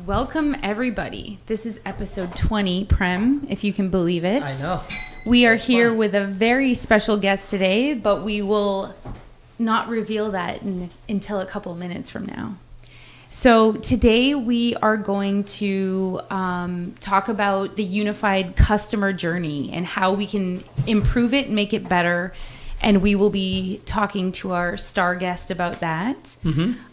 Welcome, everybody. This is episode 20, Prem, if you can believe it. I know. We are here with a very special guest today, but we will not reveal that until a couple minutes from now. So today we are going to talk about the unified customer journey and how we can improve it, make it better. And we will be talking to our star guest about that.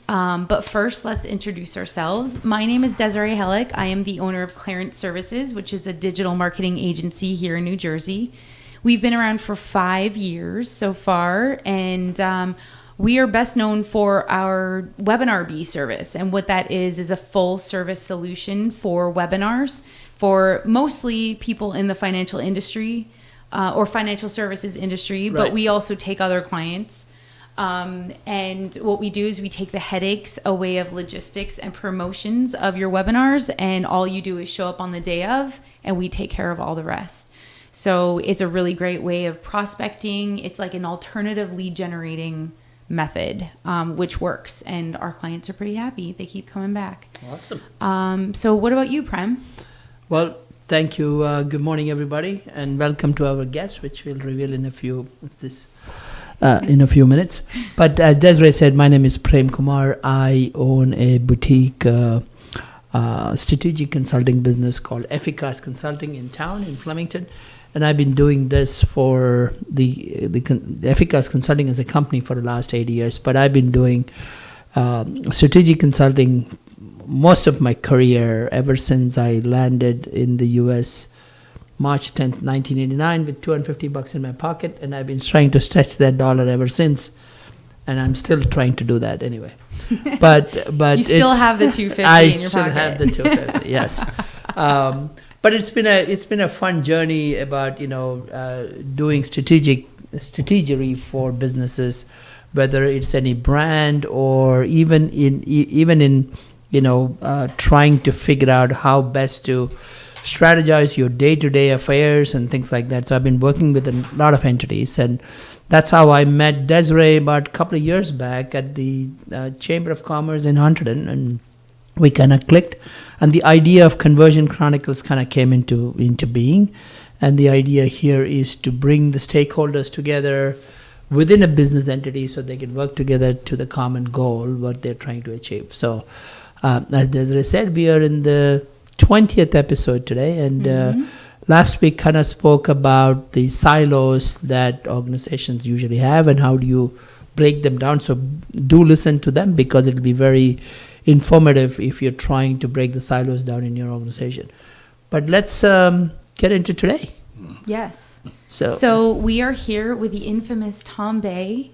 But first, let's introduce ourselves. My name is Desiree Hellick. I am the owner of Clarence Services, which is a digital marketing agency here in New Jersey. We've been around for 5 years so far, and we are best known for our Webinar Bee service. And what that is a full service solution for webinars for mostly people in the financial industry or financial services industry, Right. but we also take other clients. And what we do is we take the headaches away of logistics and promotions of your webinars, and all you do is show up on the day of, and we take care of all the rest. So it's a really great way of prospecting. It's like an alternative lead generating method, which works, and our clients are pretty happy. They keep coming back. Awesome. So what about you, Prem? Well, thank you. Good morning, everybody, and welcome to our guest, which we'll reveal in a few minutes. But as Desiree said, my name is Prem Kumar. I own a boutique strategic consulting business called Efficace Consulting in town in Flemington, and I've been doing this for the Efficace Consulting as a company for the last 8 years. But I've been doing strategic consulting most of my career ever since I landed in the U.S. March 10th, 1989 with $250 in my pocket, and I've been trying to stretch that dollar ever since, and I'm still trying to do that anyway. But you still have the $250 in your pocket. I still have the $250, yes. But it's been a fun journey about doing strategy for businesses, whether it's any brand or even in trying to figure out how best to strategize your day-to-day affairs and things like that. So I've been working with a lot of entities, and that's how I met Desiree about a couple of years back at the Chamber of Commerce in Hunterdon, and we kind of clicked, and the idea of Conversion Chronicles kind of came into being. And the idea here is to bring the stakeholders together within a business entity so they can work together to the common goal, what they're trying to achieve. So as Desiree said, we are in the 20th episode today, and last week kind of spoke about the silos that organizations usually have and how do you break them down. So do listen to them, because it'll be very informative if you're trying to break the silos down in your organization. But let's get into today. Yes. So we are here with the infamous Tom Bay,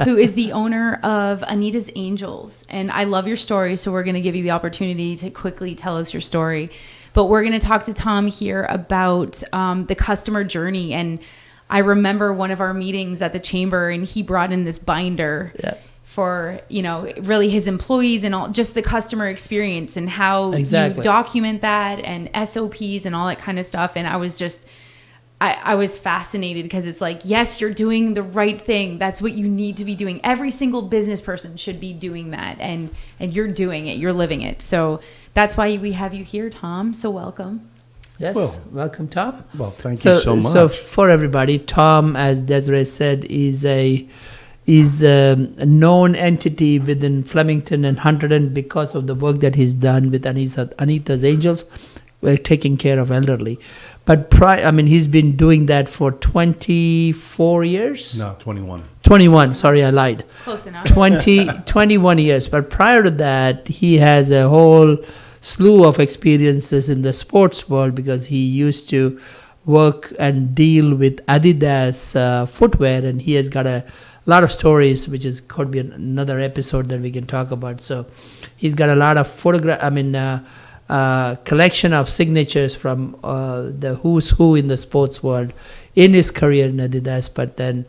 who is the owner of Anita's Angels. And I love your story, so we're going to give you the opportunity to quickly tell us your story. But we're going to talk to Tom here about the customer journey. And I remember one of our meetings at the chamber, and he brought in this binder for, really his employees and all, just the customer experience and how you document that and SOPs and all that kind of stuff. And I was just... I was fascinated, because it's like, yes, you're doing the right thing. That's what you need to be doing. Every single business person should be doing that. And you're doing it. You're living it. So that's why we have you here, Tom. So welcome. Yes. Well, welcome, Tom. Well, thank you so much. So for everybody, Tom, as Desiree said, is a known entity within Flemington and Hunterdon because of the work that he's done with Anita's Angels. We're taking care of elderly. But he's been doing that for 24 years? No, 21. 21, sorry, I lied. Close enough. 21 years. But prior to that, he has a whole slew of experiences in the sports world, because he used to work and deal with Adidas footwear, and he has got a lot of stories, which could be another episode that we can talk about. So he's got a lot of collection of signatures from the who's who in the sports world in his career in Adidas. But then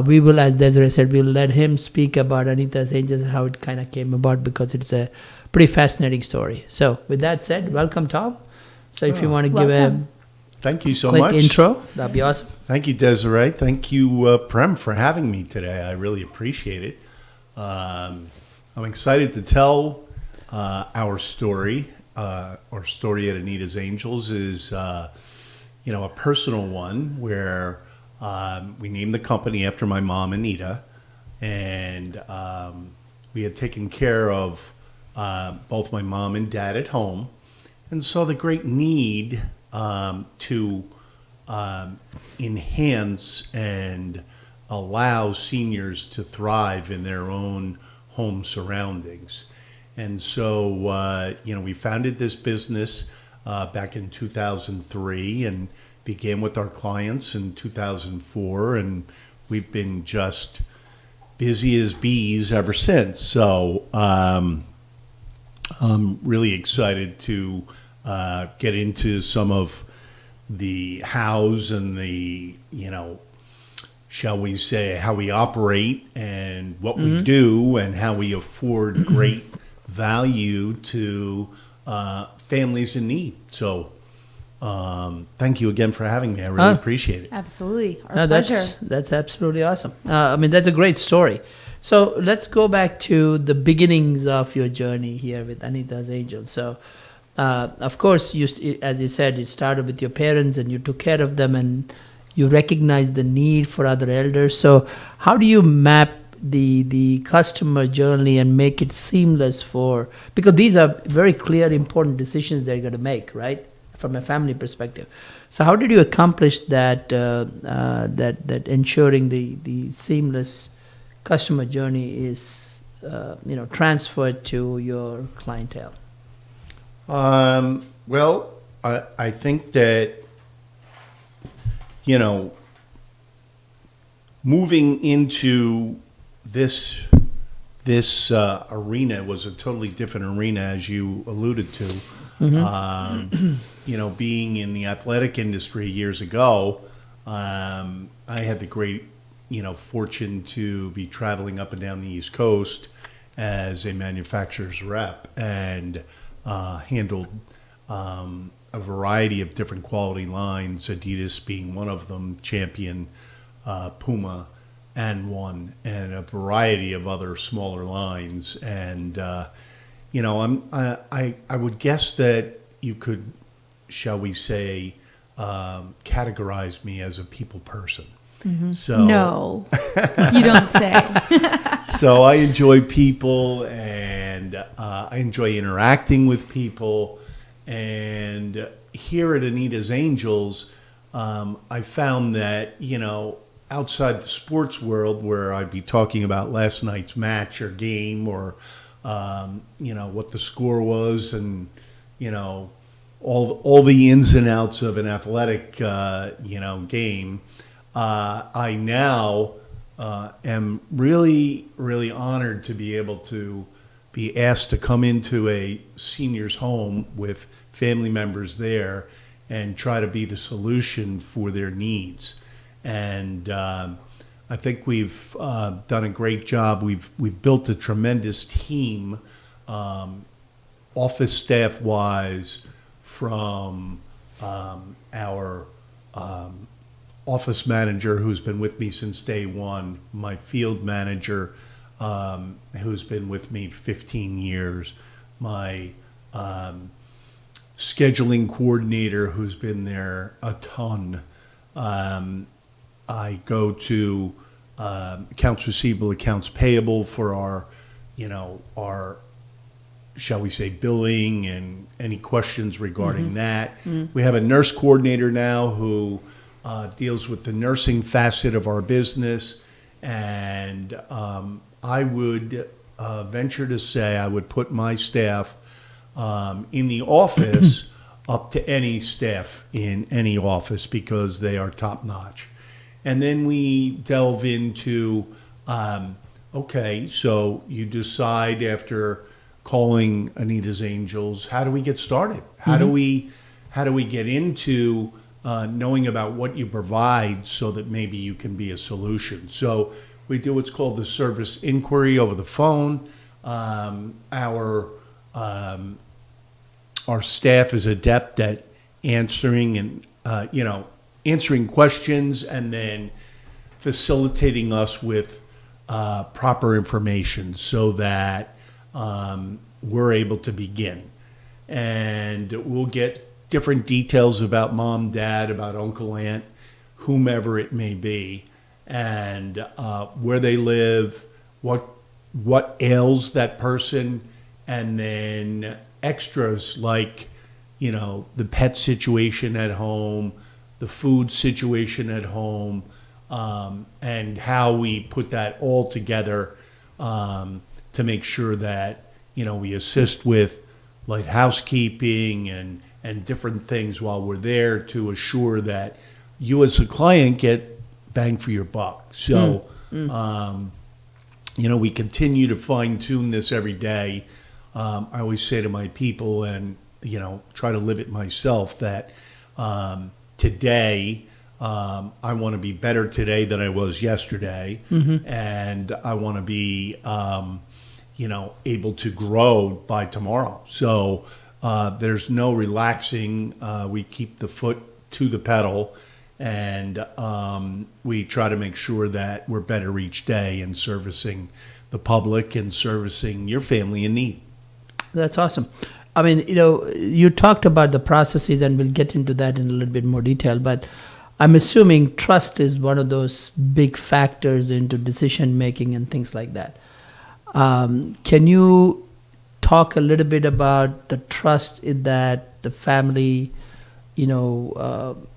we will, as Desiree said, we'll let him speak about Anita's Angels and how it kind of came about, because it's a pretty fascinating story. So with that said, welcome, Tom. So if you want to give a Thank you so quick much. intro, that'd be awesome. Thank you, Desiree. Thank you, Prem, for having me today. I really appreciate it. I'm excited to tell our story. our story at Anita's Angels is, a personal one where we named the company after my mom, Anita, and we had taken care of both my mom and dad at home, and saw the great need to enhance and allow seniors to thrive in their own home surroundings. And so, we founded this business back in 2003 and began with our clients in 2004. And we've been just busy as bees ever since. So I'm really excited to get into some of the hows and the, shall we say, how we operate and what we do and how we afford great value to families in need. So thank you again for having me. I really appreciate it. Absolutely. Our pleasure. That's absolutely awesome. That's a great story. So let's go back to the beginnings of your journey here with Anita's Angels. So, of course, as you said, it started with your parents and you took care of them and you recognized the need for other elders. So how do you map the customer journey and make it seamless because these are very clear, important decisions they're going to make, right? From a family perspective. So how did you accomplish that, that ensuring the seamless customer journey is, transferred to your clientele? Well, I think that, moving into this arena was a totally different arena, as you alluded to. Being in the athletic industry years ago, I had the great, fortune to be traveling up and down the East Coast as a manufacturer's rep and handled a variety of different quality lines, Adidas being one of them, Champion, Puma, and One, and a variety of other smaller lines. And I would guess that you could, shall we say, categorize me as a people person. So No, you don't say. so I enjoy people, and I enjoy interacting with people. And here at Anita's Angels, I found that, outside the sports world, where I'd be talking about last night's match or game or, what the score was and, all the ins and outs of an athletic, game, I now am really, really honored to be able to be asked to come into a senior's home with family members there and try to be the solution for their needs. And I think we've done a great job. We've built a tremendous team, office staff wise, from our office manager, who's been with me since day one, my field manager, who's been with me 15 years, my scheduling coordinator, who's been there a ton. I go to accounts receivable, accounts payable for our shall we say, billing and any questions regarding that. We have a nurse coordinator now who deals with the nursing facet of our business. And I would venture to say I would put my staff in the office up to any staff in any office because they are top notch. And then we delve into, okay, so you decide after calling Anita's Angels, how do we get started? How do we get into knowing about what you provide so that maybe you can be a solution? So we do what's called the service inquiry over the phone. Our staff is adept at answering and answering questions and then facilitating us with proper information so that we're able to begin. and we'll get different details about mom, dad, about uncle, aunt, whomever it may be, and where they live, what ails that person, and then extras like, the pet situation at home, the food situation at home, and how we put that all together to make sure that, we assist with light housekeeping and different things while we're there to assure that you as a client get bang for your buck. So, we continue to fine tune this every day. I always say to my people, and, try to live it myself, that today, I want to be better today than I was yesterday. And I want to be, able to grow by tomorrow. So there's no relaxing. We keep the foot to the pedal, and we try to make sure that we're better each day in servicing the public and servicing your family in need. That's awesome. I mean, you talked about the processes, and we'll get into that in a little bit more detail, but I'm assuming trust is one of those big factors into decision making and things like that. Can you talk a little bit about the trust in that the family,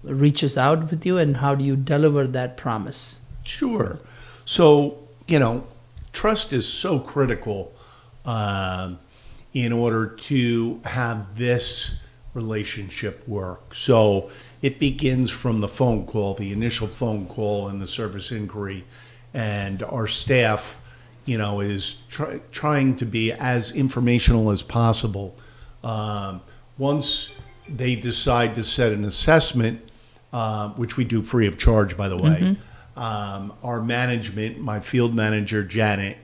reaches out with you, and how do you deliver that promise? Sure. So, trust is so critical in order to have this relationship work. So it begins from the phone call, the initial phone call and the service inquiry. And our staff, is trying to be as informational as possible. Once they decide to set an assessment, which we do free of charge, by the way, our management, my field manager, Janet,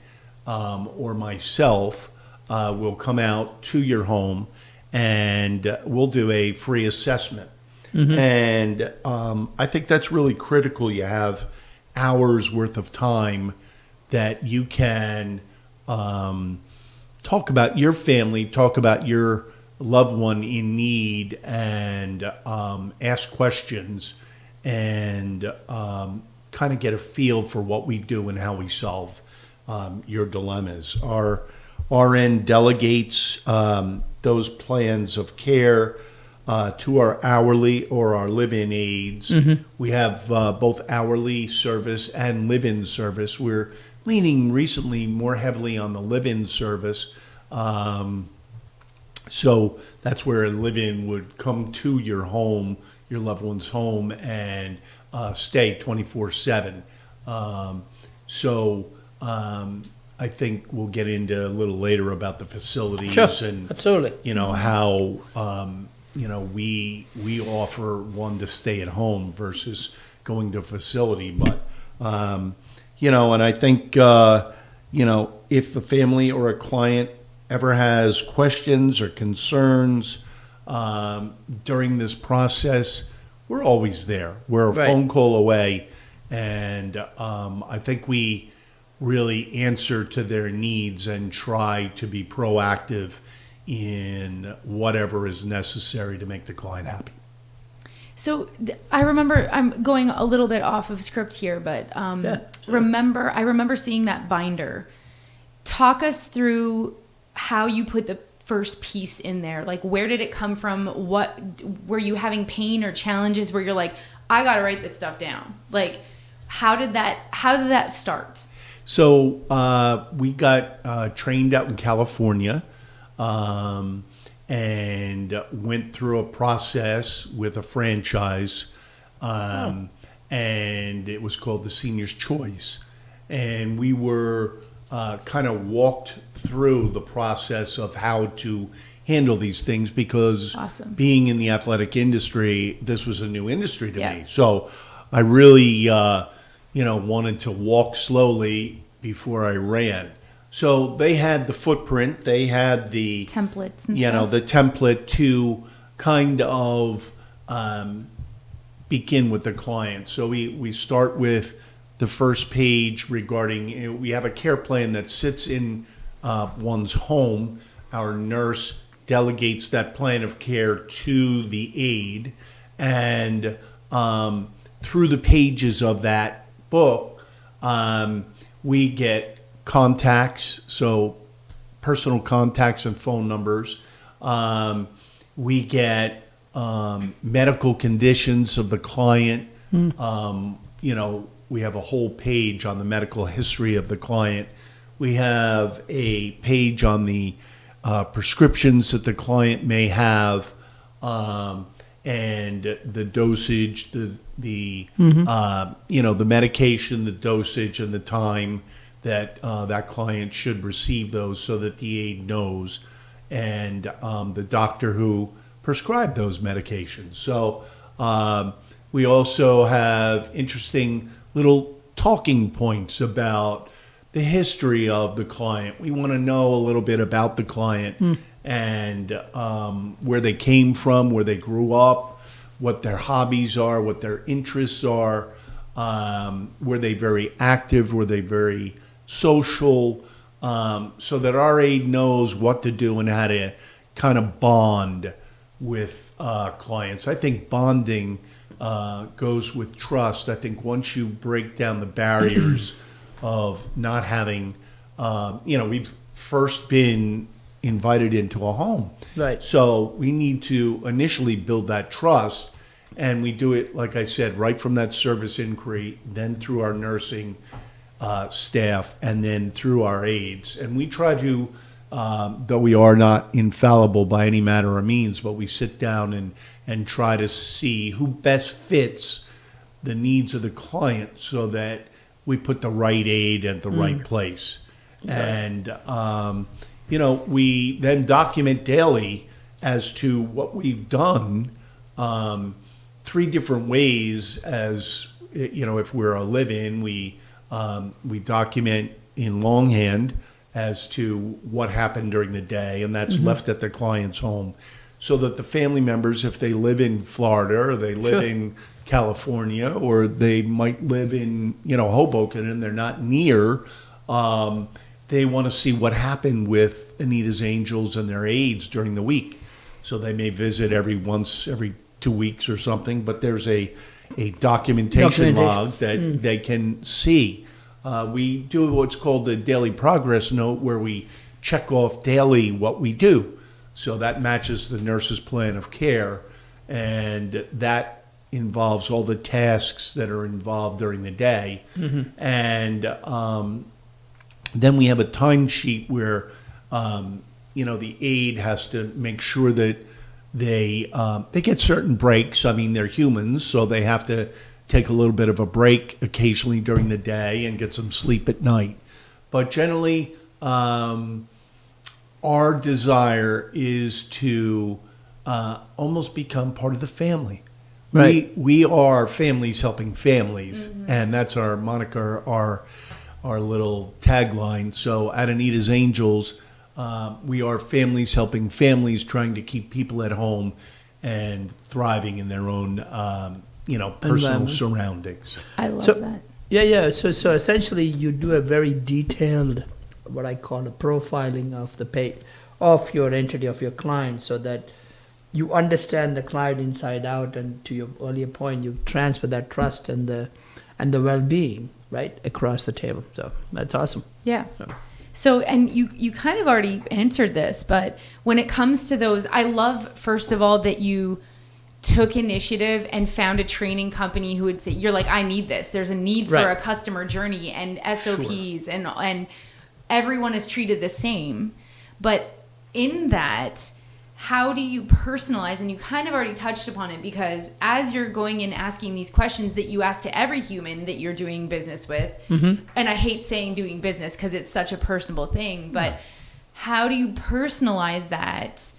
or myself, will come out to your home, and we'll do a free assessment. And I think that's really critical. You have hours worth of time that you can talk about your family, talk about your loved one in need, and ask questions, and kind of get a feel for what we do and how we solve your dilemmas. Our RN delegates those plans of care to our hourly or our live-in aides. We have both hourly service and live-in service. We're leaning recently more heavily on the live-in service. So that's where a live-in would come to your home, your loved one's home, and stay 24/7. I think we'll get into a little later about the facilities. Sure, and absolutely. How we offer one to stay at home versus going to a facility. But and I think if a family or a client ever has questions or concerns during this process, we're always there. We're a phone call away, and I think we really answer to their needs and try to be proactive in whatever is necessary to make the client happy. So I remember, I'm going a little bit off of script here, but I remember seeing that binder. Talk us through how you put the first piece in there. Like, where did it come from? What were you having pain or challenges where you're like, I got to write this stuff down? Like, how did that start? So we got trained out in California and went through a process with a franchise, and it was called the Senior's Choice. And we were kind of walked through the process of how to handle these things, because being in the athletic industry, this was a new industry to me. So I really wanted to walk slowly before I ran. So they had the footprint, they had the templates and stuff. The template to kind of begin with the client. So we start with the first page regarding, we have a care plan that sits in one's home. Our nurse delegates that plan of care to the aide, and through the pages of that book, we get contacts, so personal contacts and phone numbers. We get medical conditions of the client. We have a whole page on the medical history of the client. We have a page on the prescriptions that the client may have, and the dosage, the medication, the dosage, and the time that that client should receive those, so that the aide knows, and the doctor who prescribed those medications. So we also have interesting little talking points about the history of the client. We want to know a little bit about the client and where they came from, where they grew up, what their hobbies are, what their interests are. Were they very active? Were they very social? So that our aide knows what to do and how to kind of bond with clients. I think bonding goes with trust. I think once you break down the barriers of not having, we've first been invited into a home. Right. So we need to initially build that trust, and we do it, like I said, right from that service inquiry, then through our nursing staff, and then through our aides. And we try to, though we are not infallible by any manner or means, but we sit down and try to see who best fits the needs of the client, so that we put the right aide at the right place. Okay. And, we then document daily as to what we've done, 3 different ways. As, if we're a live-in, we document in longhand as to what happened during the day, and that's left at the client's home, so that the family members, if they live in Florida or they live in California, or they might live in Hoboken and they're not near, they want to see what happened with Anita's Angels and their aides during the week. So they may visit every 2 weeks or something, but there's a documentation log that they can see. We do what's called the daily progress note, where we check off daily what we do. So that matches the nurse's plan of care, and that involves all the tasks that are involved during the day. And then we have a timesheet where, the aide has to make sure that they get certain breaks. I mean, they're humans, so they have to take a little bit of a break occasionally during the day and get some sleep at night. But generally, our desire is to almost become part of the family. Right. We are families helping families, and that's our moniker, our little tagline. So at Anita's Angels, we are families helping families, trying to keep people at home and thriving in their own, personal surroundings. I love that. Yeah. So essentially, you do a very detailed, what I call a profiling of your entity, of your client, so that you understand the client inside out, and to your earlier point, you transfer that trust and the well-being right across the table. So that's awesome. Yeah. So, and you kind of already answered this, but when it comes to those, I love, first of all, that you took initiative and found a training company who would say, you're like, I need this. There's a need for a customer journey and SOPs, and everyone is treated the same. But in that, how do you personalize? And you kind of already touched upon it, because as you're going and asking these questions that you ask to every human that you're doing business with, and I hate saying doing business because it's such a personable thing, but how do you personalize that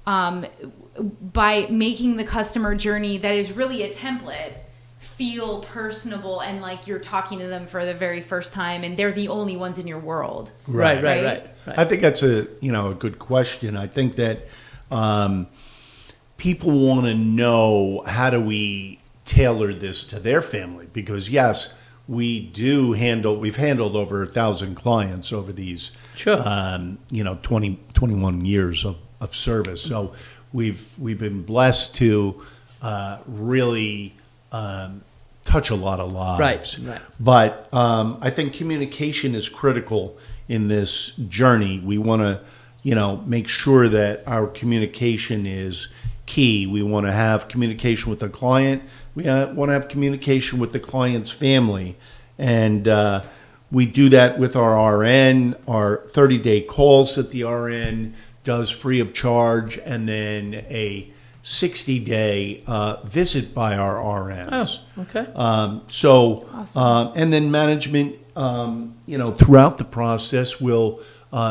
by making the customer journey that is really a template feel personable, and like you're talking to them for the very first time and they're the only ones in your world? Right. I think that's a good question. I think that people want to know, how do we tailor this to their family? Because yes, we've handled over 1,000 clients over these 21 years of of service. So we've been blessed to really touch a lot of lives. Right. But I think communication is critical in this journey. We want to, make sure that our communication is key. We want to have communication with the client. We want to have communication with the client's family. And we do that with our RN, our 30-day calls that the RN does free of charge, and then a 60-day visit by our RNs. Oh, okay. Awesome. And then management, throughout the process will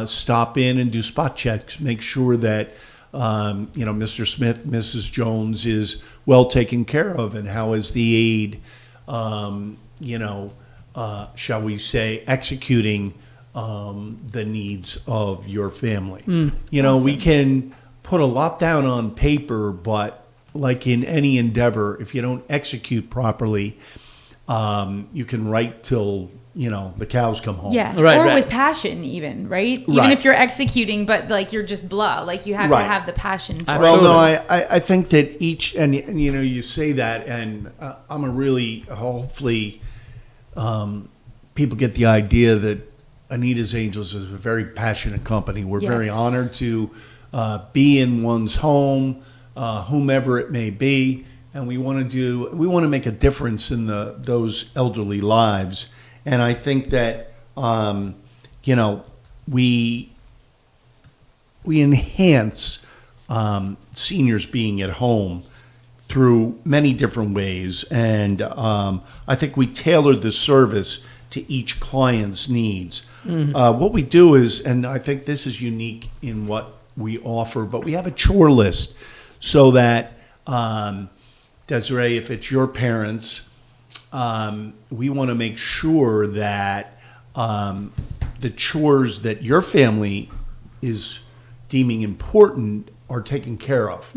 stop in and do spot checks, make sure that, Mr. Smith, Mrs. Jones is well taken care of, and how is the aide, shall we say, executing the needs of your family. Awesome. We can put a lot down on paper, but like in any endeavor, if you don't execute properly, you can write till the cows come home. Yeah, Right, or right. with passion, even, right? Even Right. if you're executing, but like you're just blah, like you have to Right. have the passion for Well, it. Absolutely. no, I think that each, and you say that, and I'm a really, hopefully, people get the idea that Anita's Angels is a very passionate company. We're very Yes. honored to be in one's home, whomever it may be, and we want to make a difference in those elderly lives. And I think that we enhance seniors being at home through many different ways, and I think we tailored the service to each client's needs. What we do is, and I think this is unique in what we offer, but we have a chore list so that, Desiree, if it's your parents, we want to make sure that the chores that your family is deeming important are taken care of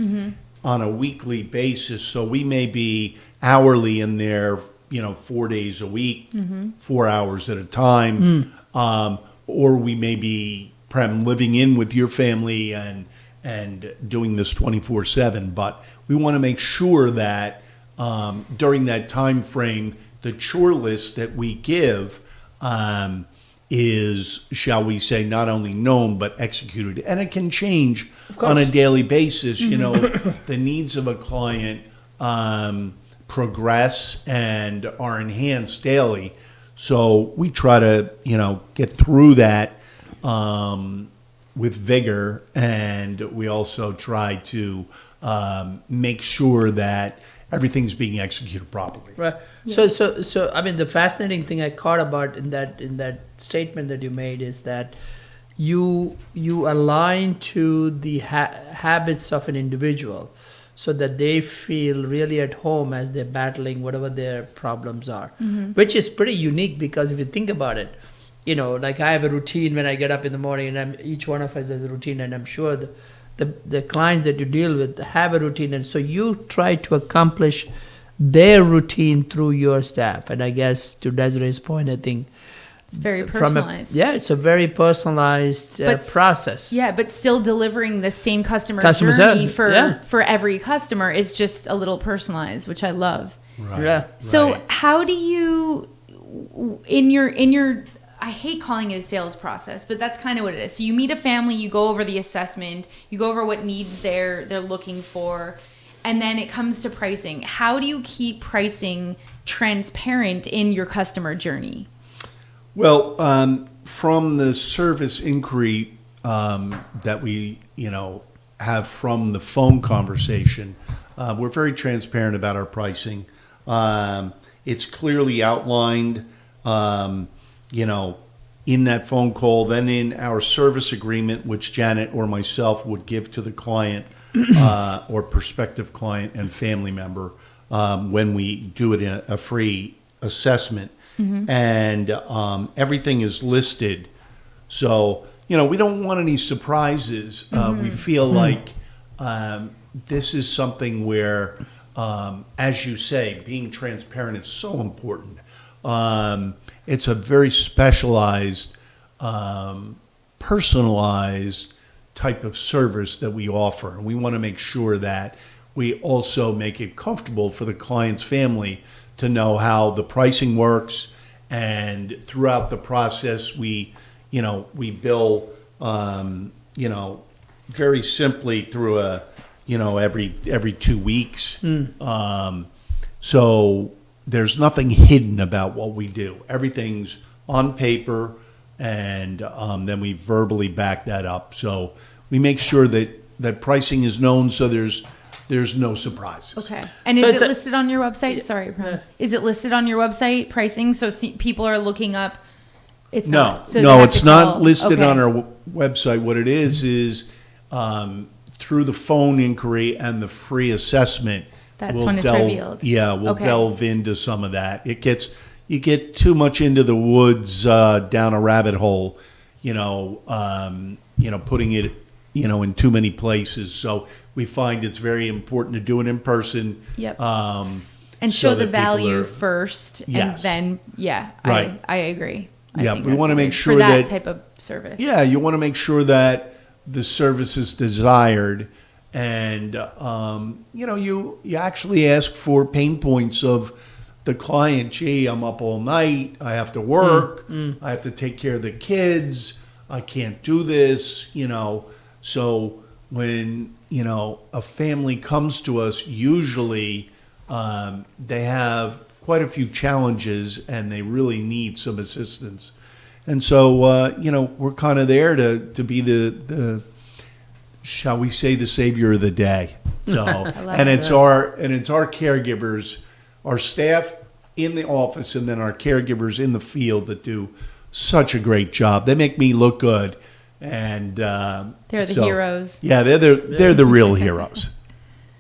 on a weekly basis. So we may be hourly in there, 4 days a week, 4 hours at a time, or we may be living in with your family and doing this 24/7. But we want to make sure that during that time frame, the chore list that we give is, shall we say, not only known but executed, and it can change on a daily basis. The needs of a client progress and are enhanced daily, so we try to get through that with vigor, and we also try to make sure that everything's being executed properly. Right. So I mean, the fascinating thing I caught about in that statement that you made is that you align to the habits of an individual, so that they feel really at home as they're battling whatever their problems are, which is pretty unique, because if you think about it, like I have a routine when I get up in the morning, and each one of us has a routine, and I'm sure the clients that you deal with have a routine, and so you try to accomplish their routine through your staff. And I guess to Desiree's point, I think It's very from personalized. it's a very personalized process. Yeah, but still delivering the same customer Customer journey service, for every customer is just a little personalized, which I love. Right. Yeah. So Right. how do you in your I hate calling it a sales process, but that's kind of what it is. So you meet a family, you go over the assessment, you go over what needs they're looking for, and then it comes to pricing. How do you keep pricing transparent in your customer journey? Well, from the service inquiry that we, have from the phone conversation, we're very transparent about our pricing. It's clearly outlined, in that phone call, then in our service agreement, which Janet or myself would give to the client or prospective client and family member when we do it in a free assessment. And everything is listed. So, we don't want any surprises. We feel like this is something where, as you say, being transparent is so important. It's a very specialized, personalized type of service that we offer. And we want to make sure that we also make it comfortable for the client's family to know how the pricing works. And throughout the process, we bill, very simply through every 2 weeks. So there's nothing hidden about what we do. Everything's on paper, and then we verbally back that up. So we make sure that pricing is known, so there's no surprises. Okay. And So is it's it a- listed on your website? Sorry, is it listed on your website pricing? So people are looking up. It's No, not. So they no, have it's to not call. listed Okay. on our website. What it is through the phone inquiry and the free assessment. That's we'll when it's delve, revealed. Yeah, we'll Okay. delve into some of that. You get too much into the woods, down a rabbit hole, putting it, in too many places. So we find it's very important to do it in person. Yep. And And show the value first, Yes. and then Right. I agree. I Yeah, think we that's wanna good make sure for that that- type of service. Yeah, you want to make sure that the service is desired, and you actually ask for pain points of the client. Gee, I'm up all night. I have to work. I have to take care of the kids. I can't do this. So when a family comes to us, usually they have quite a few challenges, and they really need some assistance. And so, we're kind of there to be the shall we say, the savior of the day. So, and it's our caregivers, our staff in the office, and then our caregivers in the field that do such a great job. They make me look good, and They're the heroes. Yeah, they're the real heroes.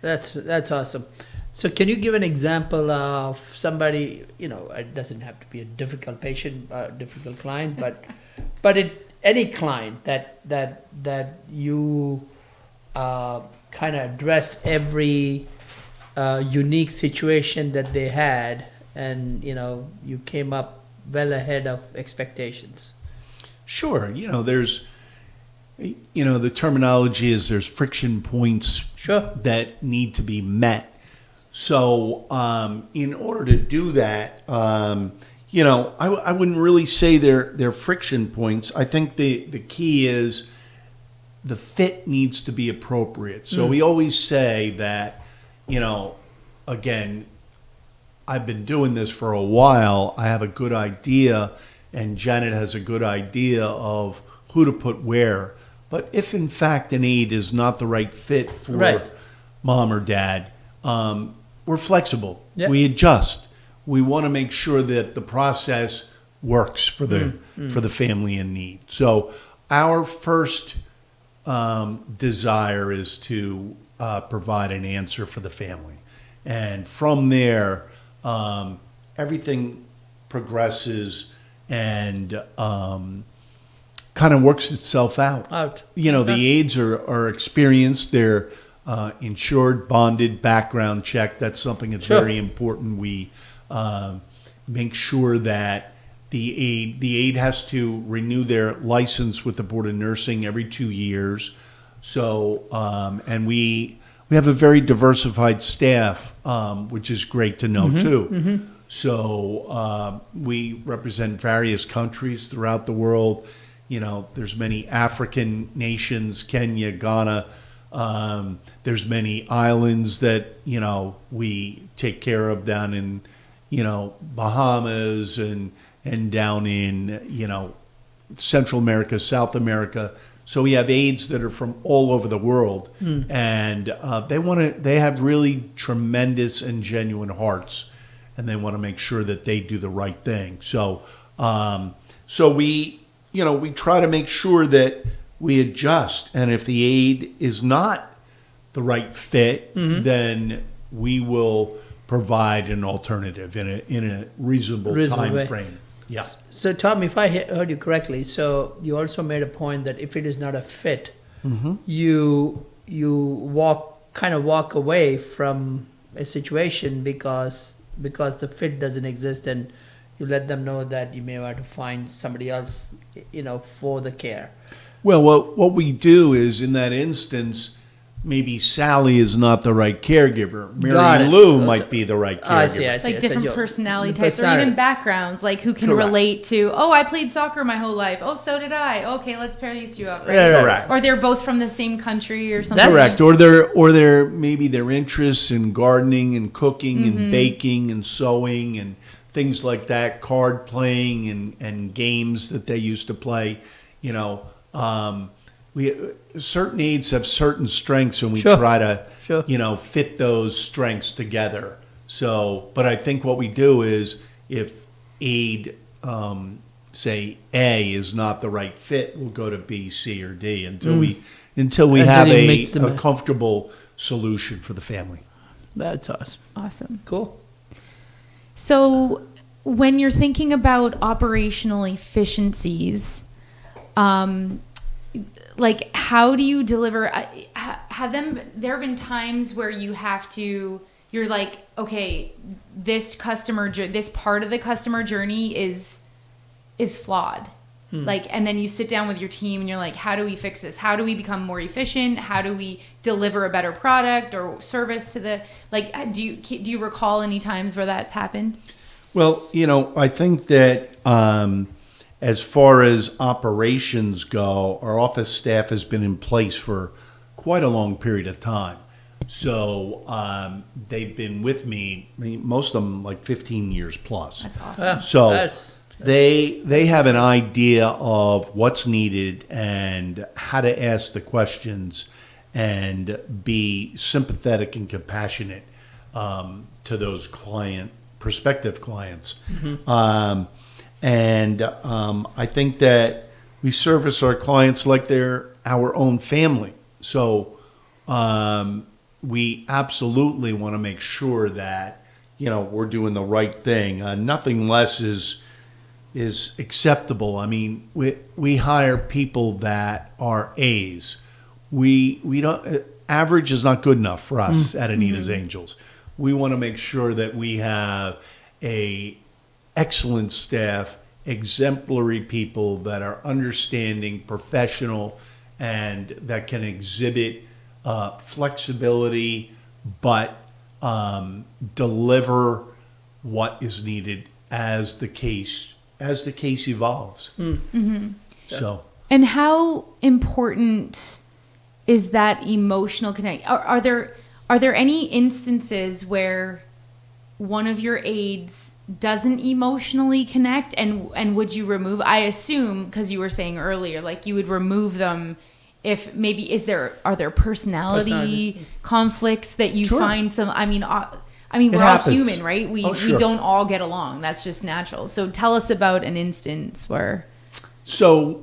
That's awesome. So can you give an example of somebody, it doesn't have to be a difficult patient, difficult client, but any client that you kind of addressed every unique situation that they had, and you came up well ahead of expectations. Sure, there's the terminology is there's friction points Sure. that need to be met. So in order to do that, I wouldn't really say they're friction points. I think the key is the fit needs to be appropriate. So we always say that, again, I've been doing this for a while. I have a good idea, and Janet has a good idea of who to put where. But if in fact an aide is not the right fit for Right. mom or dad, we're flexible. Yeah. We adjust. We want to make sure that the process works for the family in need. So our first desire is to provide an answer for the family, and from there, everything progresses and kind of works itself out. The aides are experienced. They're insured, bonded, background check. That's something that's Sure. very important. We make sure that the aide has to renew their license with the Board of Nursing every 2 years. So, and we have a very diversified staff, which is great to know too. So we represent various countries throughout the world. There's many African nations, Kenya, Ghana. There's many islands that, we take care of down in, Bahamas and down in, Central America, South America. So we have aides that are from all over the world, and they have really tremendous and genuine hearts, and they want to make sure that they do the right thing. So, we try to make sure that we adjust, and if the aide is not the right fit, then we will provide an alternative in a reasonable time way. frame. Yeah. So Tom, if I heard you correctly, so you also made a point that if it is not a fit, you walk away from a situation because the fit doesn't exist, and you let them know that you may have to find somebody else, for the care. Well, what we do is in that instance, maybe Sally is not the right caregiver. Got Mary it. Lou might be the right caregiver. I see. Like So different you're- personality the types or even personality. backgrounds, like who can Correct. relate to, oh, I played soccer my whole life. Oh, so did I. Okay, let's pair these two up. Right? Right, right. Correct. Or they're both from the same country or something. That's- Correct. Or their maybe their interests in gardening and cooking and baking and sewing and things like that, card playing and games that they used to play. You know, we certain aides have certain strengths, and we Sure. try to Sure. fit those strengths together. So, but I think what we do is if aide say A is not the right fit, we'll go to B, C, or D until we And have then it makes them a comfortable solution for the family. That's awesome. Awesome. Cool. So when you're thinking about operational efficiencies, like how do you deliver? There been times where you're like, okay, this part of the customer journey is flawed. Like, and then you sit down with your team and you're like, how do we fix this? How do we become more efficient? How do we deliver a better product or service to the, like, do you recall any times where that's happened? Well, I think that as far as operations go, our office staff has been in place for quite a long period of time. So they've been with me, most of them like 15 years plus. That's awesome. So they have an idea of what's needed and how to ask the questions and be sympathetic and compassionate to those prospective clients. I think that we service our clients like they're our own family. So we absolutely want to make sure that we're doing the right thing. Nothing less is acceptable. I mean, we hire people that are A's. We don't average is not good enough for us at Anita's Angels. We want to make sure that we have a excellent staff, exemplary people that are understanding, professional, and that can exhibit flexibility, but deliver what is needed as the case evolves. So, And how important is that emotional connect? Are there any instances where one of your aides doesn't emotionally connect, and would you remove? I assume, because you were saying earlier, like you would remove them if maybe are there personality conflicts that you Sure. find some? I mean, we're all happens. human, right? We Sure. don't all get along. That's just natural. So tell us about an instance where. So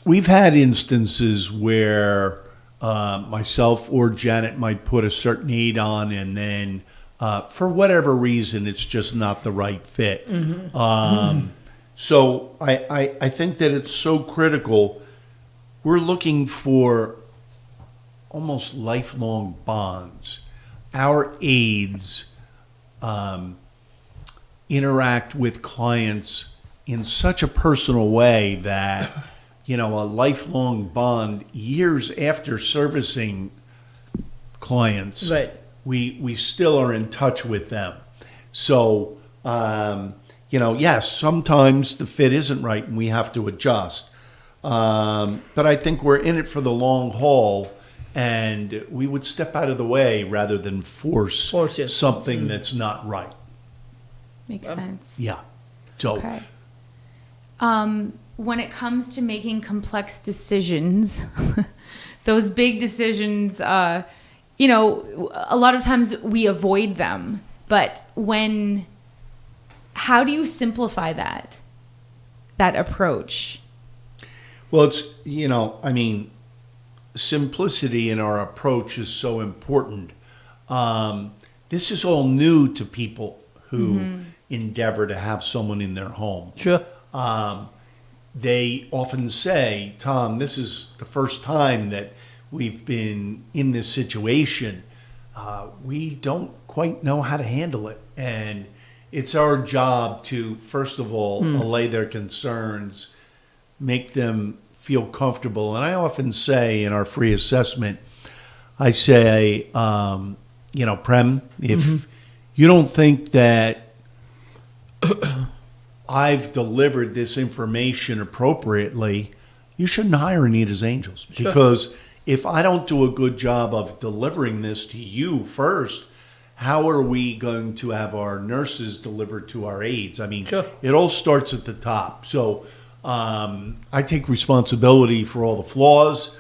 we've had instances where myself or Janet might put a certain aid on, and then for whatever reason, it's just not the right fit. So I think that it's so critical. We're looking for almost lifelong bonds. Our aides interact with clients in such a personal way that, a lifelong bond years after servicing clients, Right. we still are in touch with them. So, yes, sometimes the fit isn't right and we have to adjust. But I think we're in it for the long haul, and we would step out of the way rather than force Yes. something that's not right. Makes sense. Yeah. So, Okay. When it comes to making complex decisions, those big decisions, a lot of times we avoid them. But how do you simplify that approach? well, it's, simplicity in our approach is so important. This is all new to people who endeavor to have someone in their home. Sure. They often say, Tom, this is the first time that we've been in this situation. We don't quite know how to handle it. And it's our job to, first of all, allay their concerns, make them feel comfortable. And I often say in our free assessment, I say, Prem, if you don't think that I've delivered this information appropriately, you shouldn't hire Anita's Angels. Sure. Because if I don't do a good job of delivering this to you first, how are we going to have our nurses deliver to our aides? I mean, Sure. it all starts at the top. So I take responsibility for all the flaws,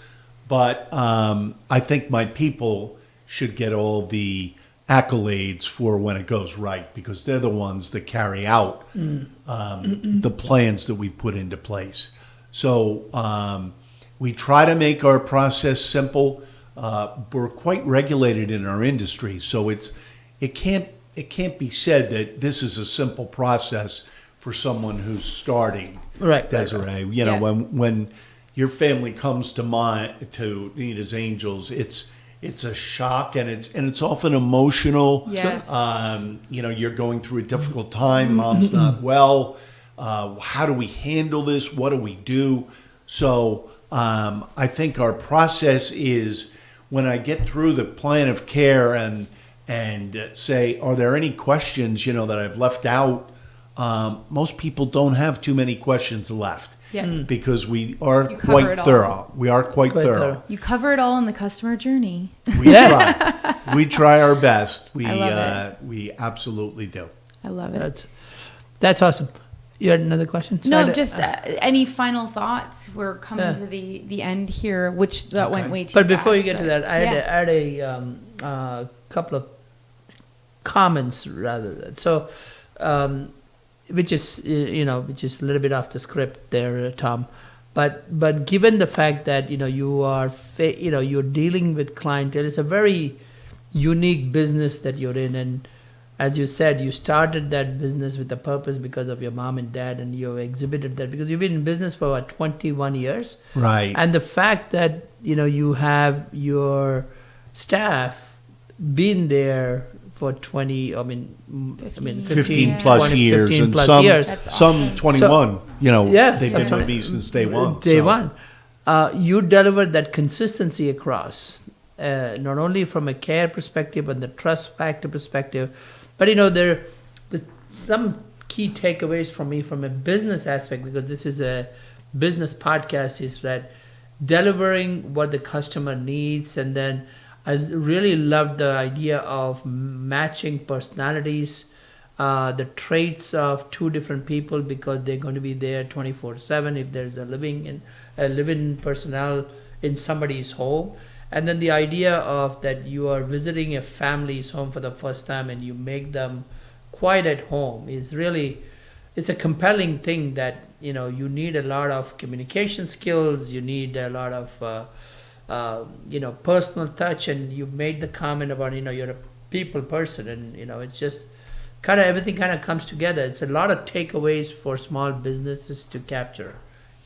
but I think my people should get all the accolades for when it goes right, because they're the ones that carry out the plans that we've put into place. So we try to make our process simple. We're quite regulated in our industry, so it can't be said that this is a simple process for someone who's starting. Right, Desiree. right. You know, Yeah. when your family comes to mind to Anita's Angels, it's a shock, and it's often emotional. Yes. You're going through a difficult time. Mom's not well. How do we handle this? What do we do? So I think our process is, when I get through the plan of care and say, are there any questions that I've left out? Most people don't have too many questions left. Yeah. Because we are You cover quite it all. thorough. We are quite thorough. You cover it all in the customer journey. We try. We try our best. I love We absolutely do. I love it. That's awesome. You had another question? No, Sorry, just any final thoughts? We're coming to the end here, which that went way too But fast. before you get to but that, I had a couple of comments rather than so, which is a little bit off the script there, Tom. But given the fact that you are you're dealing with clientele, it's a very unique business that you're in, and as you said, you started that business with a purpose because of your mom and dad, and you exhibited that because you've been in business for what, 21 years. Right. And the fact that you have your staff been there for 15 15 plus 20, years, 15 and plus some years. That's some awesome. 21. Yeah, they've been some with me since day one. Day so. one. You delivered that consistency across, not only from a care perspective and the trust factor perspective, but there some key takeaways from me from a business aspect, because this is a business podcast, is that delivering what the customer needs. And then I really loved the idea of matching personalities, the traits of two different people, because they're going to be there 24/7 if there's a living personnel in somebody's home. And then the idea of that you are visiting a family's home for the first time and you make them quite at home is really, it's a compelling thing that you need a lot of communication skills, you need a lot of personal touch. And you made the comment about you're a people person, and it's just kind of everything kind of comes together. It's a lot of takeaways for small businesses to capture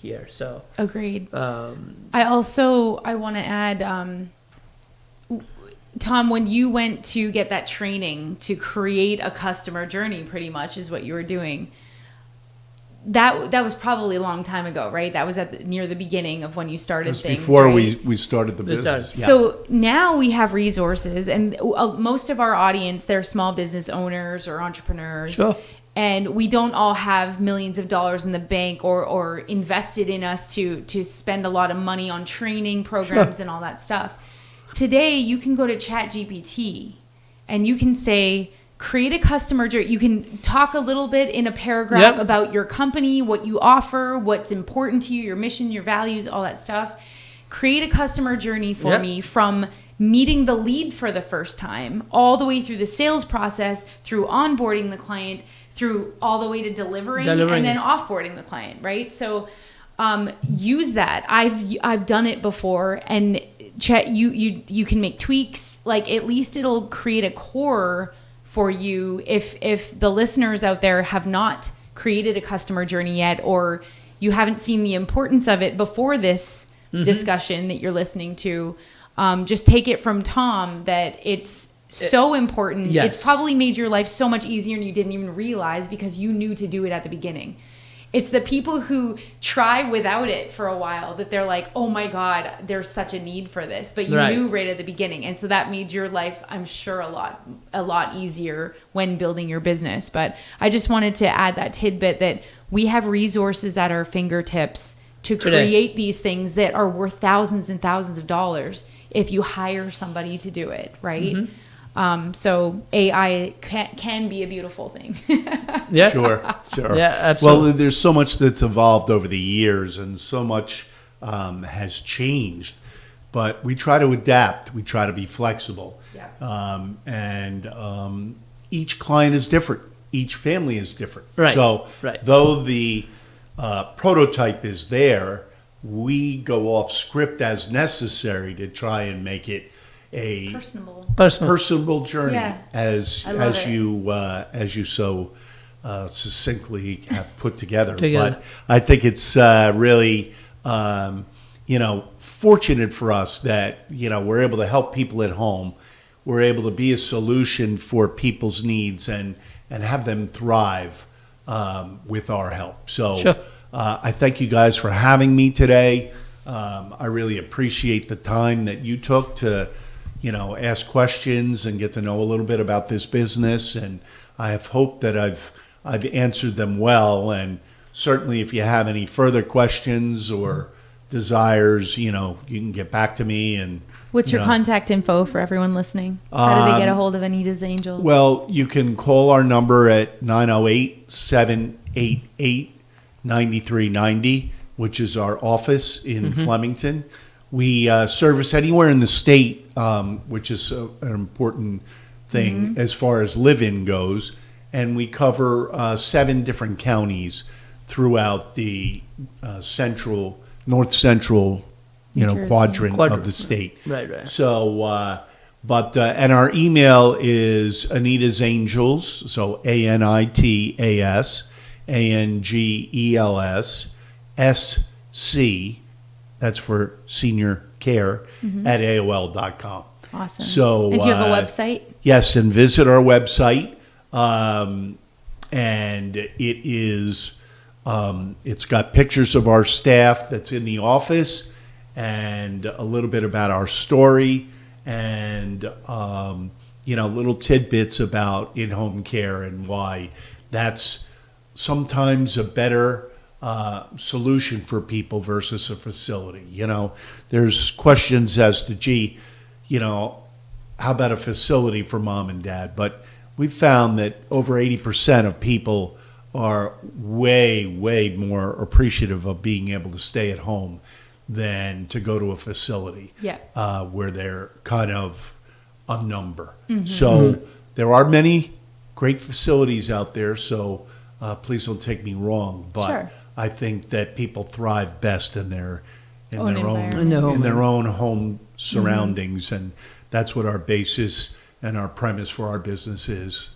here. So Agreed. I want to add, Tom, when you went to get that training to create a customer journey, pretty much is what you were doing. That was probably a long time ago, right? That was near the beginning of when you started Just things. before right? we started the business. Yeah. So now we have resources, and most of our audience, they're small business owners or entrepreneurs. Sure. And we don't all have millions of dollars in the bank or invested in us to spend a lot of money on training programs and all that stuff. Today, you can go to ChatGPT and you can say, create a customer journey. You can talk a little bit in a paragraph about your company, what you offer, what's important to you, your mission, your values, all that stuff. Create a customer journey for me from meeting the lead for the first time, all the way through the sales process, through onboarding the client, through all the way to delivering. And then offboarding the client, right? So use that. I've done it before, and Chat, you can make tweaks. Like, at least it'll create a core for you if the listeners out there have not created a customer journey yet, or you haven't seen the importance of it before this discussion that you're listening to. Just take it from Tom that it's so important. Yes. It's probably made your life so much easier and you didn't even realize because you knew to do it at the beginning. It's the people who try without it for a while that they're like, oh my God, there's such a need for this. But you knew right at the beginning. And so that made your life, I'm sure, a lot easier when building your business. But I just wanted to add that tidbit that we have resources at our fingertips to create these things that are worth thousands and thousands of dollars if you hire somebody to do it, right? So AI can be a beautiful thing. Yeah, sure. Yeah, absolutely. Well, there's so much that's evolved over the years, and so much has changed. But we try to adapt. We try to be flexible. Yeah. And each client is different. Each family is different. Right. So right. though the prototype is there, we go off script as necessary to try and make it a personable journey, as you so succinctly have put together. But I think it's really fortunate for us that we're able to help people at home. We're able to be a solution for people's needs and have them thrive with our help. So sure. I thank you guys for having me today. I really appreciate the time that you took to ask questions and get to know a little bit about this business. And I have hope that I've answered them well. And certainly if you have any further questions or desires, you can get back to me. And what's your contact info for everyone listening? How do they get a hold of Anita's Angels? Well, you can call our number at 908-788-9390, which is our office in Flemington. We service anywhere in the state, which is an important thing as far as live-in goes. And we cover 7 different counties throughout the north central, quadrant of the state. Right. So, and our email is Anita's Angels, so ANITAS ANGELS SC. That's for senior care at AOL.com. Awesome. So, and do you have a website? Yes, and visit our website. And it is, it's got pictures of our staff that's in the office and a little bit about our story and, little tidbits about in-home care and why that's sometimes a better solution for people versus a facility. There's questions as to, how about a facility for mom and dad? But we've found that over 80% of people are way, way more appreciative of being able to stay at home than to go to a facility where they're kind of a number. So there are many great facilities out there, so please don't take me wrong, but I think that people thrive best in their own home surroundings, and that's what our basis and our premise for our business is.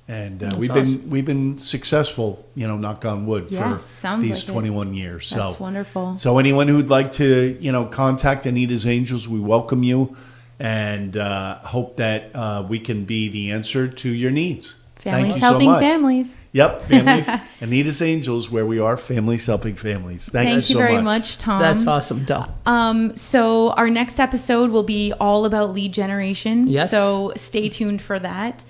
And we've been successful, knock on wood, for these 21 years. That's wonderful. So anyone who'd like to, contact Anita's Angels, we welcome you, and hope that we can be the answer to your needs. Families helping families. Yep, families. Anita's Angels, where we are families helping families. Thank you so very much, Tom. That's awesome, Tom. So our next episode will be all about lead generation. Yes. So stay tuned for that.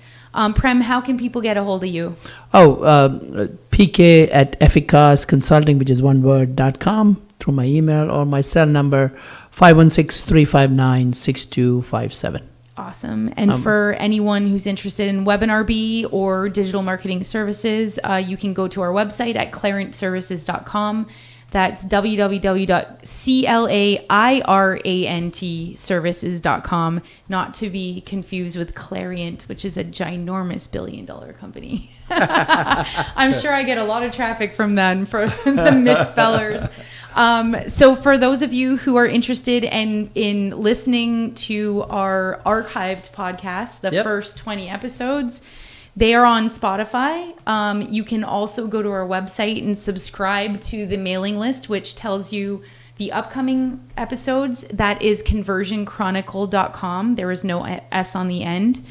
Prem, how can people get a hold of you? PK at Efficace Consulting, which is one word.com, through my email or my cell number 516-359-6257. Awesome. And for anyone who's interested in Webinar B or digital marketing services, you can go to our website at clarantservices.com. That's www.clarantservices.com, not to be confused with Clariant, which is a ginormous billion-dollar company. I'm sure I get a lot of traffic from them for the misspellers. So for those of you who are interested in listening to our archived podcast, the first 20 episodes, they are on Spotify. You can also go to our website and subscribe to the mailing list, which tells you the upcoming episodes. That is conversionchronicle.com. There is no S on the end.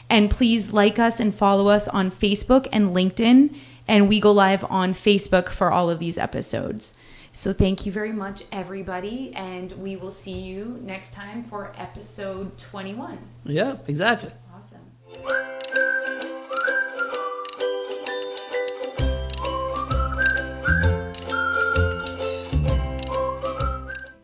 And please like us and follow us on Facebook and LinkedIn. And we go live on Facebook for all of these episodes. So thank you very much, everybody. And we will see you next time for episode 21. Yeah, exactly.